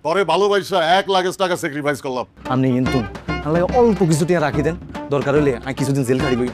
পরে ভালোবাসা 1 লাখ টাকা স্যাক্রিফাইস করলাম। আপনি কিন্তু আল্লাহ অল্প কিছু টিয়া রাখি দেন, দরকার হলে আমি কিছুদিন জেল খাটিবই।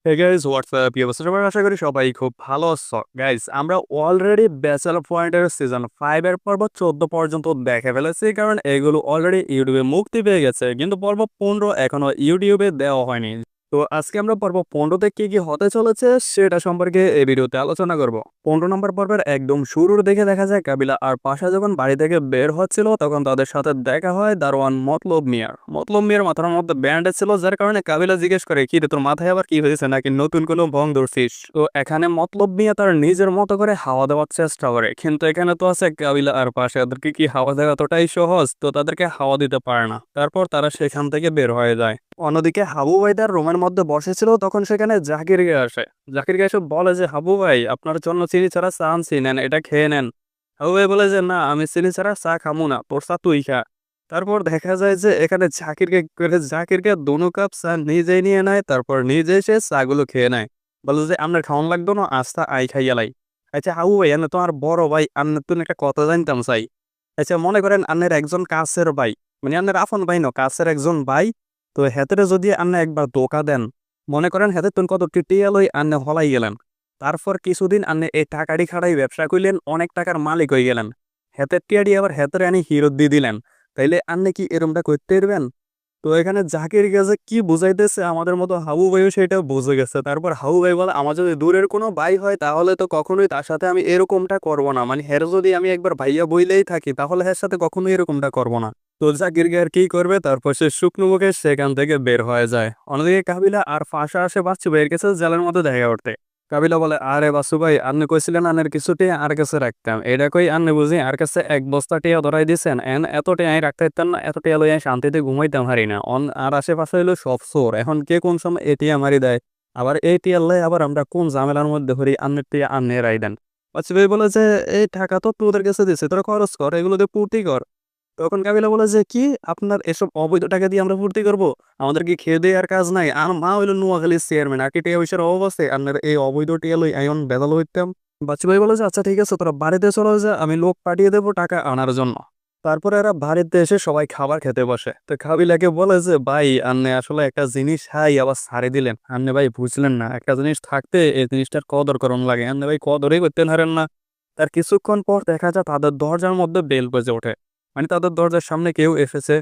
হে গাইস হোয়াটসঅ্যাপ কি অবস্থা সবার, আশা করি সবাই খুব ভালো আছো। গাইস আমরা অলরেডি ব্যাচেলর পয়েন্টের সিজন 5 এর পর্ব 14 পর্যন্ত দেখে ফেলেছি, কারণ এগুলো অলরেডি ইউটিউবে মুক্তি পেয়ে গেছে, কিন্তু পর্ব 15 এখনো ইউটিউবে দেওয়া হয়নি। তো আজকে আমরা পর্ব 15তে কি কি হতে চলেছে সেটা সম্পর্কে এই ভিডিওতে আলোচনা করব। 15 নম্বর পর্বের একদম শুরুর দিকে দেখা যায় কাবিলা আর পাশা যখন বাড়ি থেকে বের হচ্ছিল তখন তাদের সাথে দেখা হয় দারোয়ান মতলব মিয়ার। মতলব মিয়ার মাথার মধ্যে ব্যান্ডেজ ছিল, যার কারণে কাবিলা জিজ্ঞেস করে কি রে তোর মাথায় আবার কি হয়েছে, নাকি নতুন কোনো ভং ধরছিস। তো এখানে মতলব মিয়া তার নিজের মতো করে হাওয়া দেওয়ার চেষ্টা করে, কিন্তু এখানে তো আছে কাবিলা আর পাশা, তাদেরকে কি হাওয়া দেওয়া এতটাই সহজ? তো তাদেরকে হাওয়া দিতে পারে না। তারপর তারা সেখান থেকে বের হয়ে যায়। অন্যদিকে হাবু ভাই তার রুমের মধ্যে বসেছিল, তখন সেখানে জাকির গে আসে। জাকির গে এসে বলে যে হাবু ভাই আপনার জন্য চিনি ছাড়া চা আনছি, নেন এটা খেয়ে নেন। হাবু ভাই বলে যে না আমি চিনি ছাড়া চা খামু না, তোর চা তুই খা। তারপর দেখা যায় যে এখানে জাকিরকে 2 কাপ চা নিজেই নিয়ে নেয়, তারপর নিজে সে চাগুলো খেয়ে নেয়। বলে যে আপনার খাওয়ান লাগতো না, আস্তা আই খাইয়ালাই। আচ্ছা হাবু ভাই এনে তোমার বড় ভাই, আন্নের তুমি একটা কথা জানতাম চাই। আচ্ছা মনে করেন আন্নের একজন কাছের ভাই, মানে আন্নের আপন ভাই না, কাছের একজন ভাই। তো হেতেরে যদি আন্নে একবার ধোকা দেন, মনে করেন হেতে তুন কত টিটিয়া লই আন্নে হলাই গেলেন। তারপর কিছুদিন আন্নে এই টাকারি খাড়াই ব্যবসা করলেন, অনেক টাকার মালিক হয়ে গেলেন। হেতের টিয়াডি আবার হেতেরে আনি হিরত দিয়ে দিলেন, তাইলে আন্নে কি এরমটা করতে পারবেন? তো এখানে জাকির কাছে কি বুঝাইতেছে আমাদের মতো হাবু ভাইও সেটা বুঝে গেছে। তারপর হাবু ভাই বলে আমার যদি দূরের কোনো ভাই হয় তাহলে তো কখনোই তার সাথে আমি এরকমটা করব না, মানে হের যদি আমি একবার ভাইয়া বইলেই থাকি তাহলে হের সাথে কখনোই এরকমটা করব না। তো জাকির আর কি করবে, তারপর সে শুকনো মুখে সেখান থেকে বের হয়ে যায়। অন্যদিকে কাবিলা আর ফাঁসা আসে বাচ্চু ভাইয়ের কাছে জেলের মধ্যে দেখা করতে। কাবিলা বলে আরে বাসু ভাই আপনি কইছিলেন আনের কিছু টিয়া আর কাছে রাখতাম, এটা কই আন্নে বুঝি আর কাছে 1 বস্তা টিয়া ধরাই দিয়েছেন, এত টিয়া আমি রাখতে পারতাম না, এত টিয়া লই আমি শান্তিতে ঘুমাইতাম হারি না। আর আশেপাশে হইলো সব চোর, এখন কে কোন সময় এ টিয়া মারি দেয়, আবার এই টিয়া লাই আবার আমরা কোন ঝামেলার মধ্যে হরি, আন্নের টিয়া আন্নে রাই দেন। বাচ্চু ভাই বলে যে এই টাকা তো তোদের কাছে দিছে, তোরা খরচ কর, এগুলো দিয়ে পূর্তি কর। তখন কাবিলা বলে যে কি আপনার এসব অবৈধ টাকা দিয়ে আমরা ফুর্তি করবো? আমাদের কি খেয়ে দিয়ে আর কাজ নাই? আর মা হইলো নোয়াখালীর চেয়ারম্যান, আর কি টিয়া পয়সার অভাব আছে? আপনার এই অবৈধ টিয়া লই আইন বেদাল হইতাম। বাচ্চু ভাই বলে যে আচ্ছা ঠিক আছে তোরা বাড়িতে চলে যা, আমি লোক পাঠিয়ে দেবো টাকা আনার জন্য। তারপরে এরা বাড়িতে এসে সবাই খাবার খেতে বসে। তো কাবিলাকে বলে যে ভাই আন্নে আসলে একটা জিনিস হাই আবার ছাড়ে দিলেন, আন্নে ভাই বুঝলেন না একটা জিনিস থাকতে এই জিনিসটার কদর করণ লাগে, আন্নে ভাই কদরই করতে হারেন না। তার কিছুক্ষণ পর দেখা যায় তাদের দরজার মধ্যে বেল বেজে ওঠে, মানে তাদের দরজার সামনে কেউ এসেছে।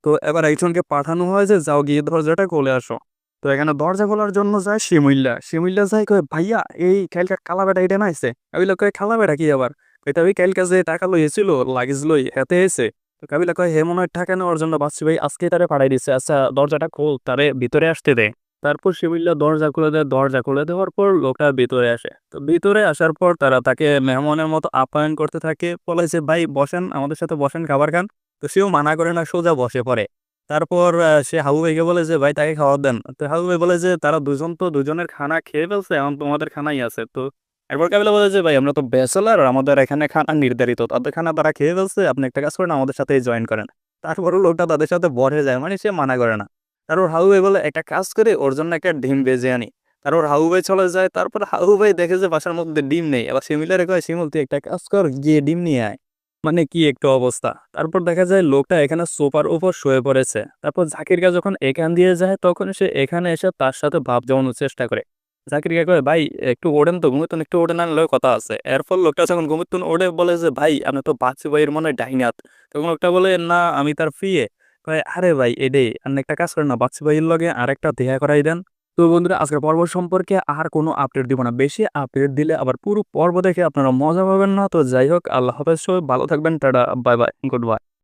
তো এবার একজনকে পাঠানো হয় যে যাও গিয়ে দরজাটা খুলে আসো। তো এখানে দরজা খোলার জন্য যায় শিমুল্লা যায় কয় ভাইয়া এই কালকার কালা বেটা এটা না এসে। কাবিলা কয় কালা বেটা কি আবার? এটা ওই কালকা যে টাকা লই এসেছিল লাগেজ লই হেতে এসে। তো কাবিলা কয় হে মনে হয় টাকা নেওয়ার জন্য বাচ্চু ভাই আজকে তারে পাঠাই দিচ্ছে, আচ্ছা দরজাটা খোল, তারে ভিতরে আসতে দে। তারপর শিমুল্লা দরজা খুলে দেয়, দরজা খুলে দেওয়ার পর লোকটা ভিতরে আসে। তো ভিতরে আসার পর তারা তাকে মেহমানের মতো আপ্যায়ন করতে থাকে, বলে যে ভাই বসেন, আমাদের সাথে বসেন, খাবার খান। তো সেও মানা করে না, সোজা বসে পড়ে। তারপর সে হাবু ভাইকে বলে যে ভাই তাকে খাবার দেন। তো হাবু ভাই বলে যে তারা দুজন তো দুজনের খানা খেয়ে ফেলছে, এখন তোমাদের খানাই আছে। তো এরপর কাবিলা বলে যে ভাই আমরা তো ব্যাচেলার, আমাদের এখানে খানা নির্ধারিত, তাদের খানা তারা খেয়ে ফেলছে, আপনি একটা কাজ করেন আমাদের সাথে জয়েন করেন। তারপরও লোকটা তাদের সাথে বসে যায়, মানে সে মানা করে না। তারপর হাবু ভাই বলে একটা কাজ করে ওর জন্য একটা ডিম ভেজে আনি। তারপর হাবু ভাই চলে যায়। তারপর হাবু ভাই দেখে যে বাসার মধ্যে ডিম নেই। এবার শিমুলারে কয় শিমুল তুই একটা কাজ কর, গিয়ে ডিম নিয়ে আয়। মানে কি একটা অবস্থা। তারপর দেখা যায় লোকটা এখানে সোফার উপর শুয়ে পড়েছে। তারপর জাকিরকা যখন এখান দিয়ে যায় তখন সে এখানে এসে তার সাথে ভাব জমানোর চেষ্টা করে। জাকিরকা কয় ভাই একটু ওড়েন তো, ঘুমিতুন একটু ওড়ে না নিলেও কথা আছে। এরপর লোকটা যখন ঘুমিতুন ওড়ে বলে যে ভাই আপনি তো বাচ্চু ভাইয়ের মনে হয় ডাইনাত। তখন লোকটা বলে না আমি তার ফিয়ে। কয় আরে ভাই এডে আপনি একটা কাজ করেন না, বাচ্চু ভাইয়ের লগে আরেকটা দেয়া করাই দেন। তো বন্ধুরা আজকের পর্ব সম্পর্কে আর কোনো আপডেট দিব না, বেশি আপডেট দিলে আবার পুরো পর্ব দেখে আপনারা মজা পাবেন না। তো যাই হোক আল্লাহ হাফেজ, সবাই ভালো থাকবেন, tata bye bye good bye.